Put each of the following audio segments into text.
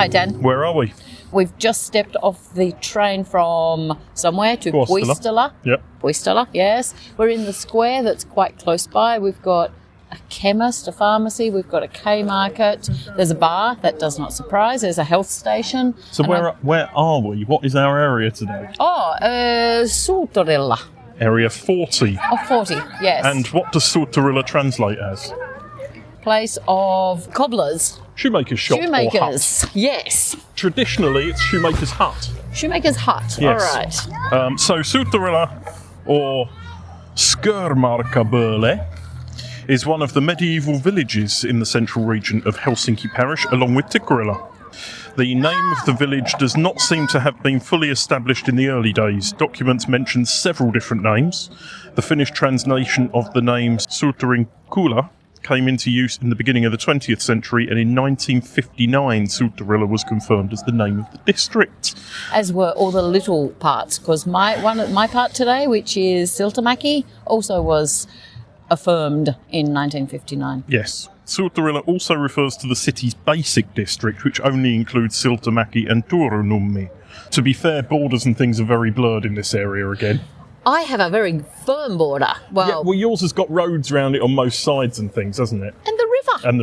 Hi, Dan. Where are we? We've just stepped off the train from somewhere to Puistila. Yep. Puistila, yes. We're in the square that's quite close by. We've got a chemist, a pharmacy, we've got a K-market, there's a bar, that does not surprise, there's a health station. So where are we? What is our area today? Suutarila. Area 40. Oh, 40, yes. And what does Suutarila translate as? Place of cobblers. Shoemaker's shop Shoemakers, or hut? yes. Traditionally, it's shoemaker's hut. Shoemaker's hut, Yes. all right. So Suutarila, or Skurmarkaböle, is one of the medieval villages in the central region of Helsinki parish, along with Tikkurila. The name of the village does not seem to have been fully established in the early days. Documents mention several different names. The Finnish translation of the name Suutarinkula came into use in the beginning of the 20th century, and in 1959 Suutarila was confirmed as the name of the district. As were all the little parts, because my part today, which is Siltamäki, also was affirmed in 1959. Yes. Suutarila also refers to the city's basic district, which only includes Siltamäki and Töyrynummi. To be fair, borders and things are very blurred in this area again. I have a very firm border. Well, yours has got roads around it on most sides and things, hasn't it? And the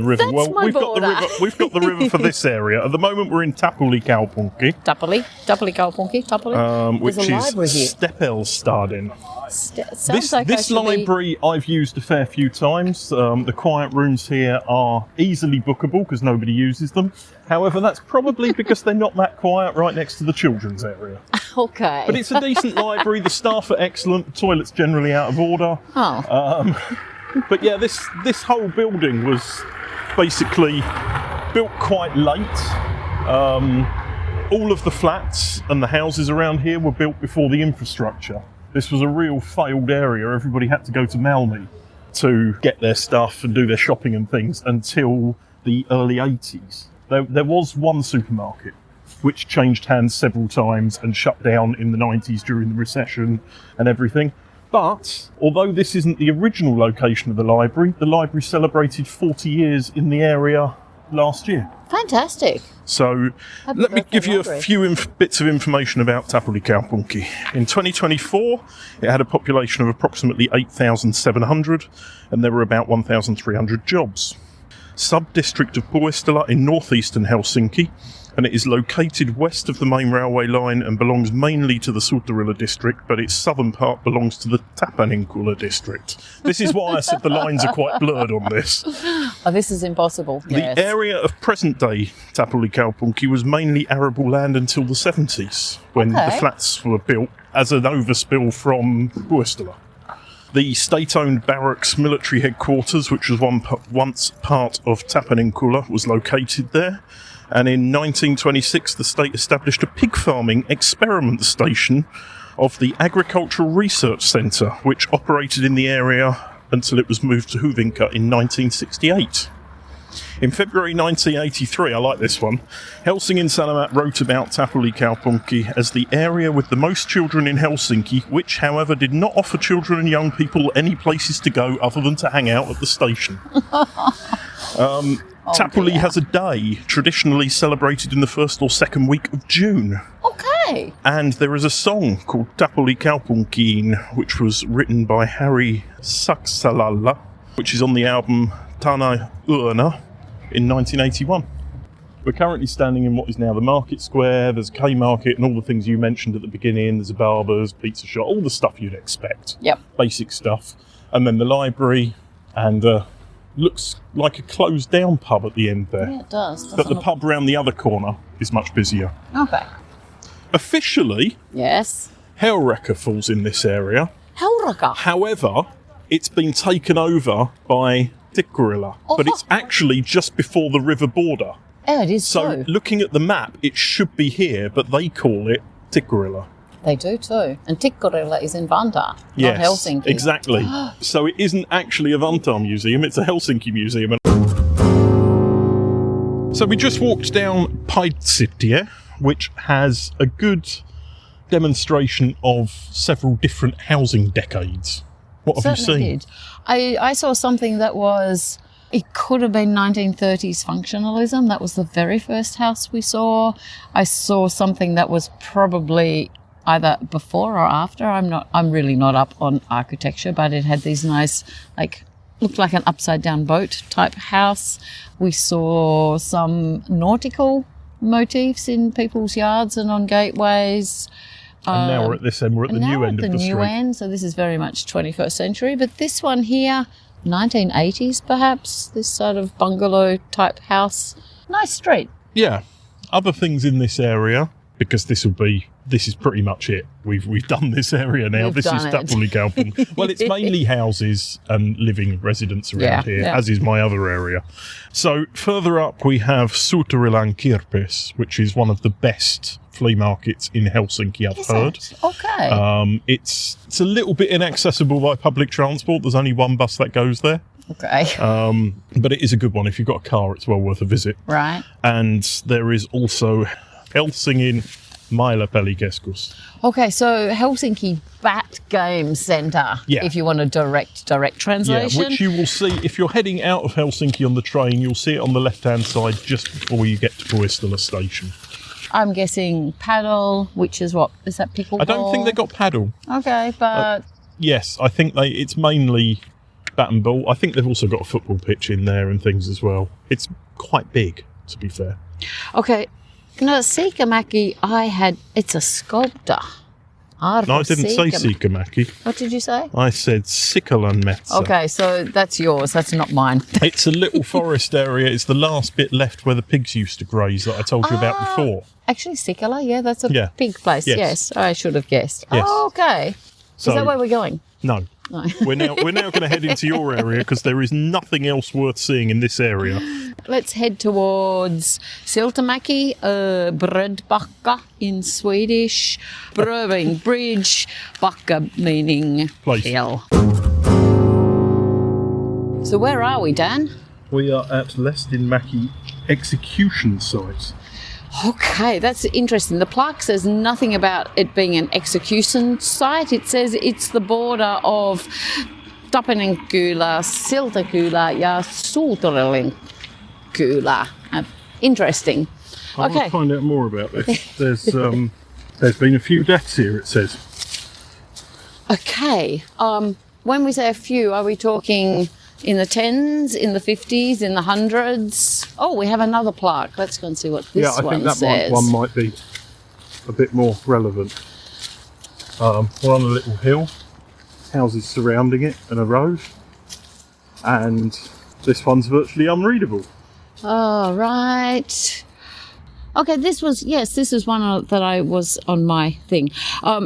river. That's my we've border. We've got the river for this area. At the moment, we're in Tapulikaupunki. Tapulikaupunki. Which There's a is library here. Stepelstaden. This Be... library I've used a fair few times. The quiet rooms here are easily bookable because nobody uses them. However, that's probably because they're not that quiet right next to the children's area. Okay. But it's a decent library. The staff are excellent. The toilet's generally out of order. Oh. But yeah, this whole building was basically built quite late. All of the flats and the houses around here were built before the infrastructure. This was a real failed area. Everybody had to go to Malmi to get their stuff and do their shopping and things until the early 80s. There was one supermarket which changed hands several times and shut down in the 90s during the recession and everything. But although this isn't the original location of the library celebrated 40 years in the area last year. Fantastic. So let me give you a few bits of information about Tapulikaupunki. In 2024, it had a population of approximately 8,700 and there were about 1,300 jobs. Sub-district of Puistila in northeastern Helsinki, and it is located west of the main railway line and belongs mainly to the Suutarila district, but its southern part belongs to the Tapaninkula district. This is why I said the lines are quite blurred on this. Oh, this is impossible. The area of present-day Tapulikaupunki was mainly arable land until the 70s, when the flats were built as an overspill from Puistila. The state-owned barracks military headquarters, which was once part of Tapaninkula, was located there. And in 1926, the state established a pig farming experiment station of the Agricultural Research Centre, which operated in the area until it was moved to Hyvinkää in 1968. In February 1983, I like this one, Helsingin Sanomat wrote about Tapulikaupunki as the area with the most children in Helsinki, which, however, did not offer children and young people any places to go other than to hang out at the station. Tapuli has a day traditionally celebrated in the first or second week of June. Okay. And there is a song called Tapulikaupunkiin, which was written by Harry Saksalalla, which is on the album Tana Urna in 1981. We're currently standing in what is now the Market Square. There's a K-market and all the things you mentioned at the beginning. There's a barber's, pizza shop, all the stuff you'd expect. Yep. Basic stuff. And then the library and... looks like a closed down pub at the end there. Yeah, it does. But the pub round the other corner is much busier. Okay. Officially, Yes. Helsinki falls in this area. Helsinki. However, it's been taken over by Tikkurila. But it's actually just before the river border. Oh, it is So looking at the map, it should be here, but they call it Tikkurila. They do too. And Tikkurila is in Vantaa, not Helsinki. Exactly. So it isn't actually a Vantaa museum, it's a Helsinki museum. So we just walked down Paitsidtie, which has a good demonstration of several different housing decades. What have you seen? Did. I saw something that was It could have been 1930s functionalism. That was the very first house we saw. I saw something that was probably either before or after. I'm really not up on architecture, but it had these nice, looked like an upside down boat type house. We saw some nautical motifs in people's yards and on gateways. And now we're at this end. We're at the new end of the street. End, so this is very much 21st century. But this one here, 1980s perhaps, this sort of bungalow type house. Nice street. Yeah. Other things in this area, because this is pretty much it. We've done this area now. This is Tapulikaupunki. Well, it's mainly houses and living residents around here, as is my other area. So further up we have Suutarila and Kirpes, which is one of the best flea markets in Helsinki, I've heard. Okay. It's a little bit inaccessible by public transport. There's only one bus that goes there. Okay. But it is a good one. If you've got a car, it's well worth a visit. Right. And there is also Helsingin Mailapeli-keskus. Okay, so Helsinki Bat Game Centre, if you want a direct translation. Yeah, which you will see, if you're heading out of Helsinki on the train, you'll see it on the left-hand side just before you get to Puistila station. I'm guessing paddle, which is what? Is that pickleball? I don't think they got paddle. Okay, but... yes, I think it's mainly bat and ball. I think they've also got a football pitch in there and things as well. It's quite big, to be fair. Okay. No, Siltamäki, it's a sculptor. No, I didn't say Siltamäki. What did you say? I said Sikkalanmetsä. Okay, so that's yours. That's not mine. It's a little forest area. It's the last bit left where the pigs used to graze that I told you about before. Actually, Sikkala, that's a pig place. Yes, I should have guessed. Yes. Oh, okay. So, is that where we're going? No. We're now going to head into your area because there is nothing else worth seeing in this area. Let's head towards Siltamäki, Bredbacka in Swedish, Brewing Bridge, Backa meaning hill. So where are we, Dan? We are at Siltamäki execution site. Okay, that's interesting. The plaque says nothing about it being an execution site. It says it's the border of Tapulikaupunki, Siltamäki ja Suutarila. Interesting. I want to find out more about this. There's been a few deaths here, it says. Okay. When we say a few, are we talking in the 10s, in the 50s, in the 100s? Oh, we have another plaque. Let's go and see what this one says. Yeah, I think that one might be a bit more relevant. We're on a little hill, houses surrounding it and a road, and this one's virtually unreadable. Oh, right. Okay, this is one that I was on my thing.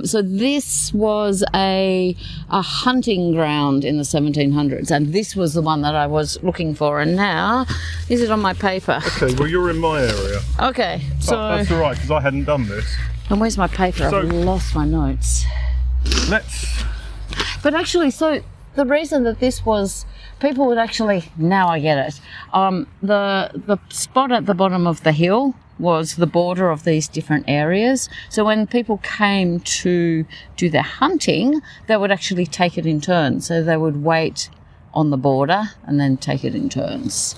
So this was a hunting ground in the 1700s, and this was the one that I was looking for. And now, is it on my paper? Okay, well, you're in my area. Okay, so... that's all right, because I hadn't done this. And where's my paper? I've lost my notes. But actually, so the reason that this was... People would actually... Now I get it. The spot at the bottom of the hill was the border of these different areas. So when people came to do their hunting, they would actually take it in turns. So they would wait on the border and then take it in turns.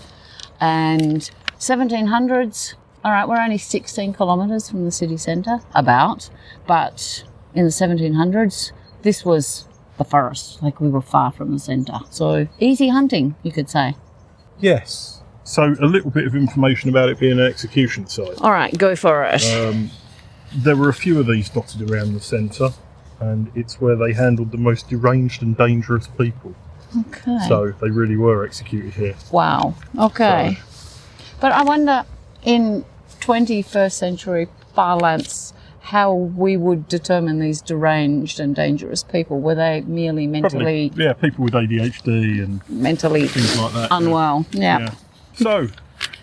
And 1700s, all right, we're only 16 kilometres from the city centre, but in the 1700s, this was the forest, we were far from the centre. So easy hunting, you could say. Yes. So a little bit of information about it being an execution site. All right, go for it. There were a few of these dotted around the centre, and it's where they handled the most deranged and dangerous people. Okay. So they really were executed here. Wow. Okay. But I wonder, in 21st century parlance, how we would determine these deranged and dangerous people. Were they merely mentally... Probably, people with ADHD and mentally things like that. Unwell. Yeah. So,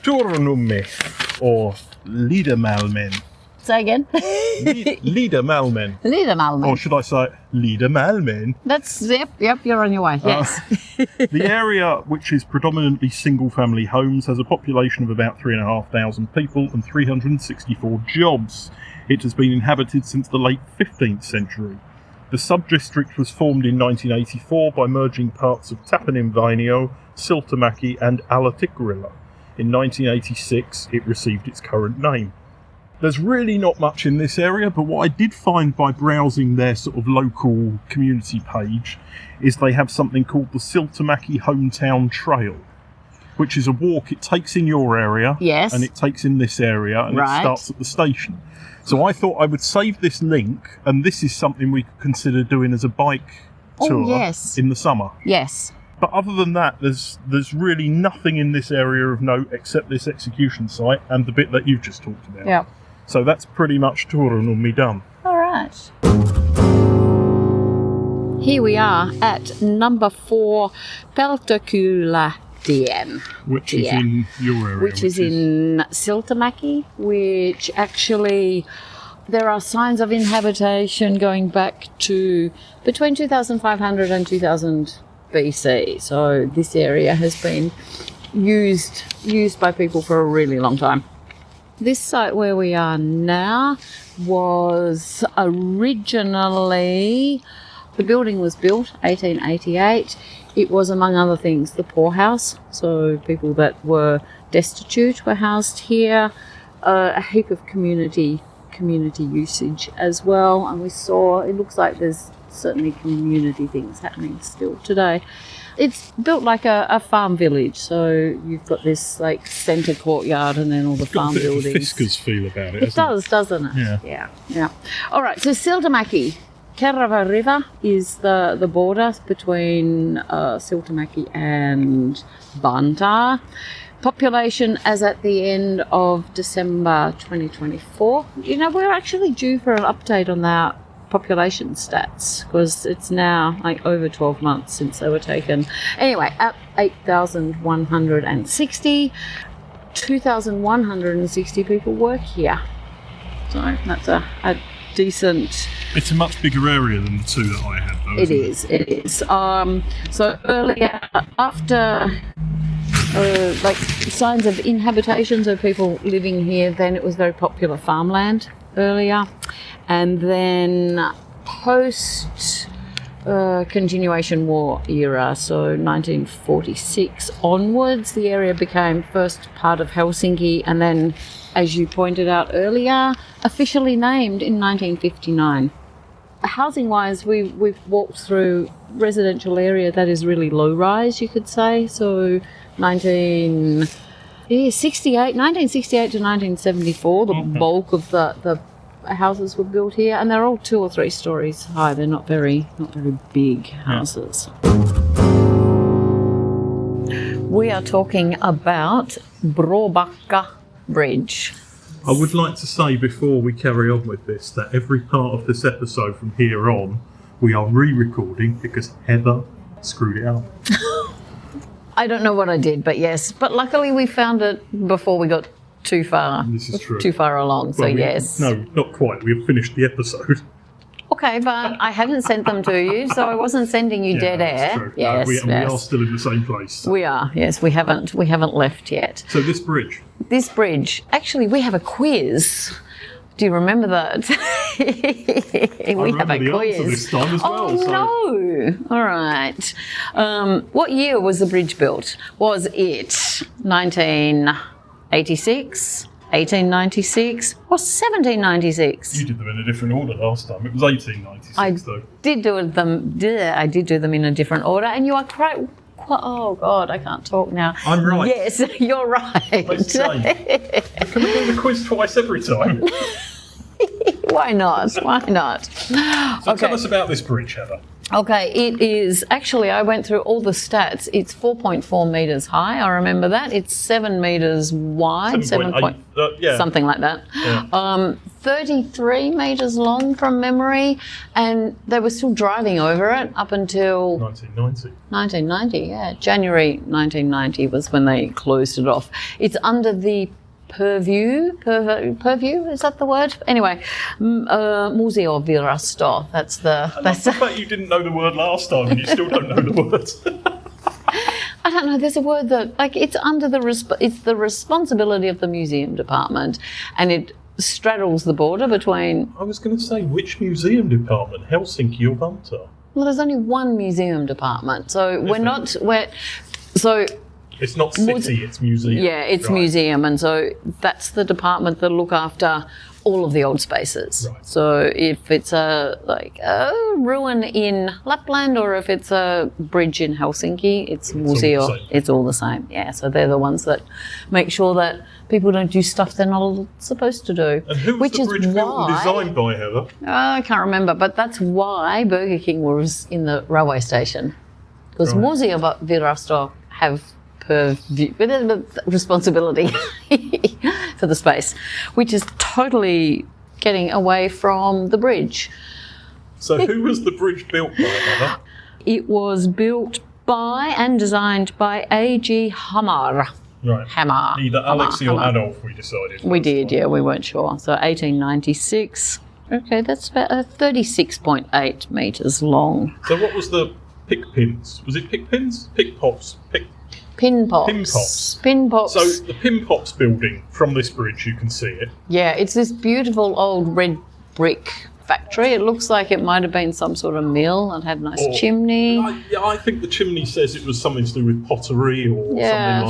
Töyrynummi or Liidemalmen. Say again? Liidemalmen. Liidemalmen. Or should I say Liidemalmen? That's, yep, you're on your way, yes. The area, which is predominantly single-family homes, has a population of about 3,500 people and 364 jobs. It has been inhabited since the late 15th century. The sub-district was formed in 1984 by merging parts of Tapulikaupunki, Siltamäki and Suutarila. In 1986, it received its current name. There's really not much in this area, but what I did find by browsing their sort of local community page is they have something called the Siltamäki Hometown Trail, which is a walk. It takes in your area, yes, and it takes in this area, and right. It starts at the station. So I thought I would save this link, and this is something we could consider doing as a bike tour yes. in the summer. Yes. But other than that, there's really nothing in this area of note except this execution site and the bit that you've just talked about. Yeah. So that's pretty much Töyrynummi done. All right. Here we are at number 4, Peltokylä DM. Which is in your area. Which is in Siltamäki, which actually there are signs of inhabitation going back to between 2500 and 2000 BC. So this area has been used by people for a really long time. This site where we are now was originally, the building was built 1888. It was, among other things, the poorhouse. So people that were destitute were housed here. A heap of community usage as well. And we saw, it looks like there's certainly community things happening still today. It's built like a farm village, so you've got this like centre courtyard and then all the farm buildings. It's got a bit of a Fiskars feel about it. It does, doesn't it? Yeah. All right, so Siltamäki, Kerava River is the border between Siltamäki and Vantaa. Population as at the end of December 2024. You know, we're actually due for an update on that population stats because it's now like over 12 months since they were taken. Anyway, at 8,160, 2,160 people work here. So that's a decent... It's a much bigger area than the two that I had, though. It is. So earlier, after... like signs of inhabitation, so people living here, then it was very popular farmland earlier, and then post continuation war era, so 1946 onwards, the area became first part of Helsinki, and then, as you pointed out earlier, officially named in 1959. Housing wise, we've walked through residential area that is really low rise, you could say, so 1968 to 1974, the bulk of the houses were built here, and they're all 2 or 3 stories high. They're not very big houses. We are talking about Brobacka Bridge. I would like to say before we carry on with this that every part of this episode from here on we are re-recording because Heather screwed it up. I don't know what I did, but yes. But luckily we found it before we got too far. This is true. Too far along, so yes. No, not quite. We have finished the episode. Okay, but I haven't sent them to you, so I wasn't sending you dead air. True. Yes, we are still in the same place. So. We are, yes. We haven't left yet. So this bridge, actually, we have a quiz. Do you remember that? We have a quiz. Answer this time as well. Oh, no. All right. What year was the bridge built? Was it 1986, 1896, or 1796? You did them in a different order last time. It was 1896, though. I did do them in a different order, and you are correct. Oh, God, I can't talk now. I'm right. Yes, you're right. Let's say. Can we do the quiz twice every time? Why not? So tell us about this bridge, Heather. Okay, it is, actually, I went through all the stats. It's 4.4 metres high, I remember that. It's 7 metres wide, 7.8, something like that. Yeah. 33 metres long from memory, and they were still driving over it up until... 1990, yeah. January 1990 was when they closed it off. It's under the purview, is that the word? Anyway, museovirasto, that's the... That's the fact you didn't know the word last time and you still don't know the word. I don't know, there's a word that, like, it's under the... it's the responsibility of the museum department, and it straddles the border between... I was going to say, which museum department? Helsinki or Vantaa? Well, there's only one museum department, so It's not city, it's museum. Yeah, it's museum, and so that's the department that look after all of the old spaces. Right. So if it's a ruin in Lapland or if it's a bridge in Helsinki, it's museo. It's all the same. Yeah, so they're the ones that make sure that people don't do stuff they're not supposed to do. And who was the bridge built and designed by, Heather? I can't remember, but that's why Burger King was in the railway station. Because museovirasto have responsibility for the space, which is totally getting away from the bridge. So who was the bridge built by, Heather? It was built by and designed by A.G. Hamar. Right. Hamar. Either Alexei or Adolf, we decided. We did, yeah, we weren't sure. So 1896. Okay, that's about 36.8 metres long. So what was the pick pins? Was it pick pins? Pick pops? Pin pops. Pin pops. So the Pin Pops building, from this bridge you can see it. Yeah, it's this beautiful old red brick factory. It looks like it might have been some sort of mill and had a nice chimney. I think the chimney says it was something to do with pottery or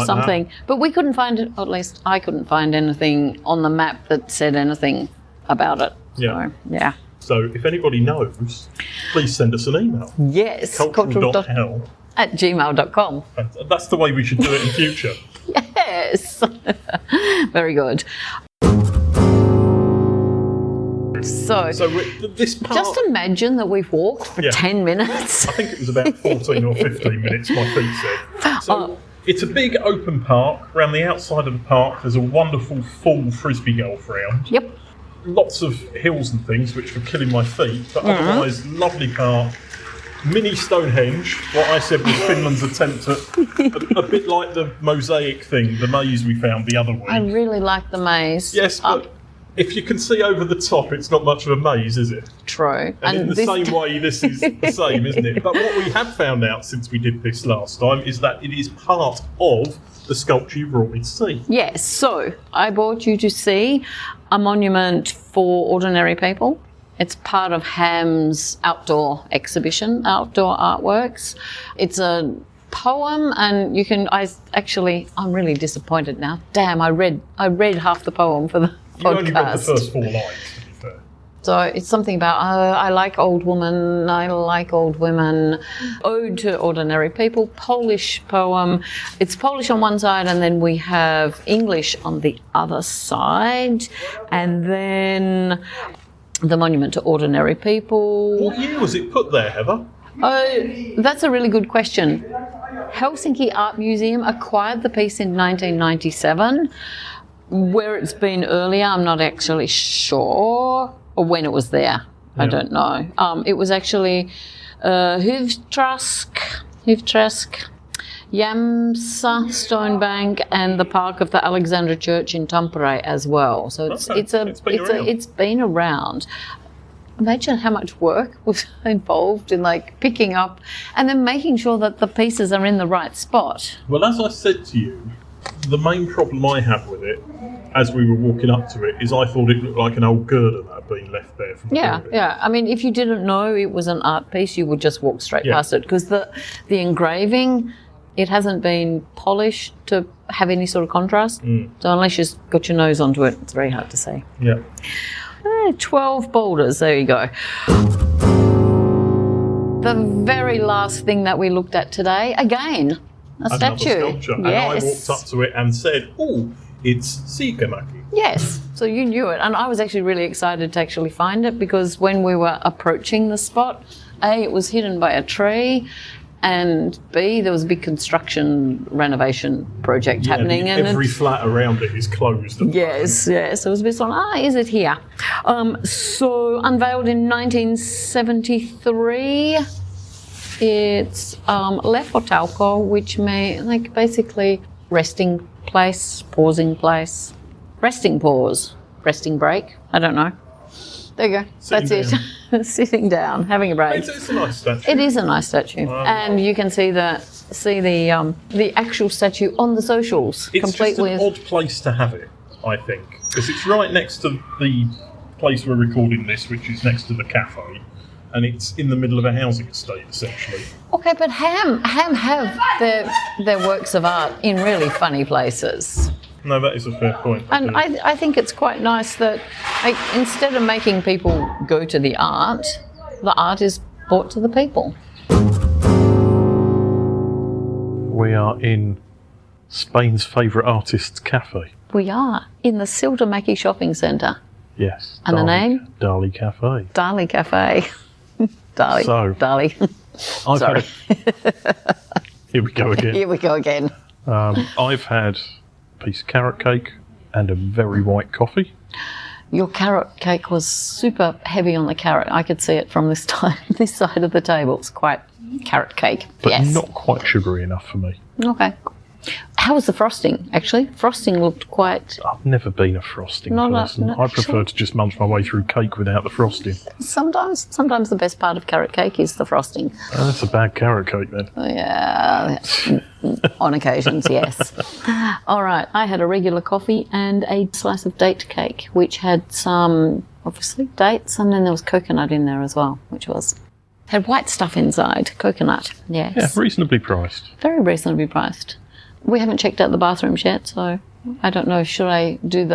something like that. But we couldn't find it, or at least I couldn't find anything on the map that said anything about it. Yeah. So, yeah. So if anybody knows, please send us an email. Yes. cultural.hell@gmail.com. That's the way we should do it in future. Yes. Very good. So this part... Just imagine that we've walked for 10 minutes. I think it was about 14 or 15 minutes, my feet said. So it's a big open park. Around the outside of the park, there's a wonderful full frisbee golf round. Yep. Lots of hills and things, which were killing my feet, but otherwise, lovely park. Mini Stonehenge, what I said was Finland's attempt at a bit like the mosaic thing, the maze we found the other week. I really like the maze. Yes, but if you can see over the top, it's not much of a maze, is it? True. And in the same way, this is the same, isn't it? But what we have found out since we did this last time is that it is part of the sculpture you brought me to see. Yes, so I brought you to see a monument for ordinary people. It's part of Ham's outdoor exhibition, outdoor artworks. It's a poem, and you can. I'm really disappointed now. Damn, I read half the poem for the podcast. You only read the first 4 lines, to be fair. So it's something about I like old women, I like old women. Ode to ordinary people, Polish poem. It's Polish on one side, and then we have English on the other side, and then the monument to ordinary people. What year was it put there, Heather? Oh, that's a really good question. Helsinki Art Museum acquired the piece in 1997. Where it's been earlier, I'm not actually sure, or when it was there. Yeah. I don't know. It was actually Huvtrask, Jämsä, Stonebank, and the park of the Alexandra Church in Tampere as well. So it's been around. Imagine how much work was involved in picking up and then making sure that the pieces are in the right spot. Well, as I said to you, the main problem I have with it, as we were walking up to it, is I thought it looked like an old girder that had been left there from the building. Yeah. I mean, if you didn't know it was an art piece, you would just walk straight past it, because the engraving, it hasn't been polished to have any sort of contrast. So unless you've got your nose onto it, it's very hard to see. Yeah. 12 boulders, there you go. The very last thing that we looked at today, again, a statue. Sculpture. Yes. And I walked up to it and said, "Oh, it's Siltamäki." Yes, so you knew it. And I was actually really excited to actually find it, because when we were approaching the spot, A, it was hidden by a tree, and B, there was a big construction renovation project happening. Every flat around it is closed. Yes. So it was a bit like, is it here? So unveiled in 1973, it's Lefotauko, which basically resting place, pausing place, resting pause, resting break. I don't know. There you go. That's it. Sitting down, having a break. It's a nice statue. It is a nice statue, and you can see the actual statue on the socials. It's just an odd place to have it. I think, because it's right next to the place we're recording this, which is next to the cafe, and it's in the middle of a housing estate, essentially. Okay, but Ham have their works of art in really funny places. No, that is a fair point. And I think it's quite nice that instead of making people go to the art is brought to the people. We are in Spain's favourite artist's cafe. We are in the Siltamäki shopping centre. Yes. And the name? Dali Cafe. Dali Cafe. Dali. So, Dali. Sorry. Here we go again. Here we go again. I've had a piece of carrot cake and a very white coffee. Your carrot cake was super heavy on the carrot. I could see it from this side of the table. It's quite carrot cake. But yes. Not quite sugary enough for me. Okay. How was the frosting, actually? Frosting looked quite... I've never been a frosting person. I prefer to just munch my way through cake without the frosting. Sometimes the best part of carrot cake is the frosting. Oh, that's a bad carrot cake then. Yeah, on occasions, yes. All right, I had a regular coffee and a slice of date cake, which had some, obviously, dates, and then there was coconut in there as well, which had white stuff inside, coconut, yes. Yeah, reasonably priced. Very reasonably priced. We haven't checked out the bathrooms yet, so I don't know, should I do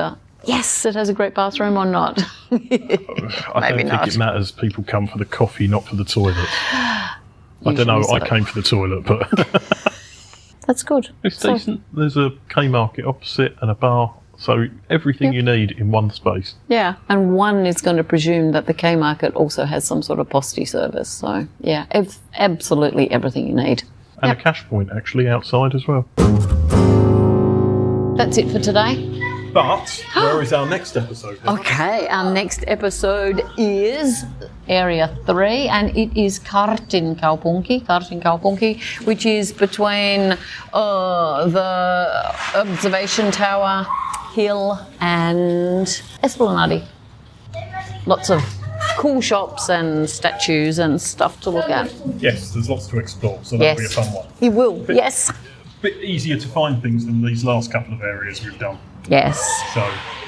yes, it has a great bathroom or not? I don't think it matters. People come for the coffee, not for the toilet. I don't know, I came for the toilet, but... That's good. It's decent. There's a K-Market opposite and a bar, so everything you need in one space. Yeah, and one is going to presume that the K-Market also has some sort of postie service, so yeah, absolutely everything you need. And a cash point, actually, outside as well. That's it for today. But where is our next episode? Okay, our next episode is Area 3, and it is Kaupunki, which is between the observation tower, hill, and Esplanade. Lots of cool shops and statues and stuff to look at. Yes, there's lots to explore, so that'll be a fun one. It will, yes. A bit easier to find things than these last couple of areas we've done. Yes. So,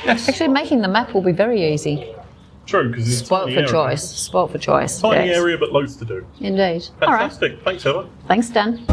yes. Actually, making the map will be very easy. True, because it's Spoilt for choice. Spoilt for choice. Tiny area, but loads to do. Indeed. Fantastic. All right. Thanks, Heather. Thanks, Dan.